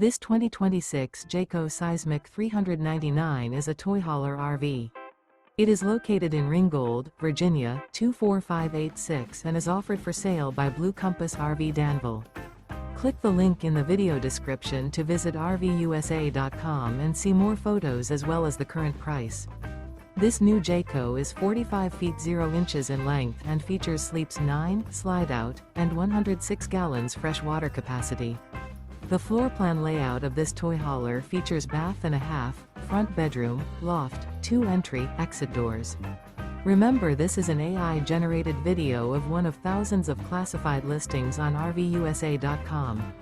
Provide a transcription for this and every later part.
This 2026 Jayco Seismic 399 is a toy hauler RV. It is located in Ringgold, Virginia, 24586 and is offered for sale by Blue Compass RV Danville. Click the link in the video description to visit RVUSA.com and see more photos as well as the current price. This new Jayco is 45 feet 0 inches in length and features sleeps 9, slide-out, and 106 gallons fresh water capacity. The floor plan layout of this toy hauler features bath and a half, front bedroom, loft, 2 entry, exit doors. Remember, this is an AI-generated video of one of thousands of classified listings on RVUSA.com.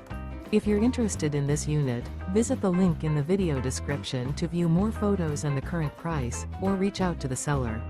If you're interested in this unit, visit the link in the video description to view more photos and the current price, or reach out to the seller.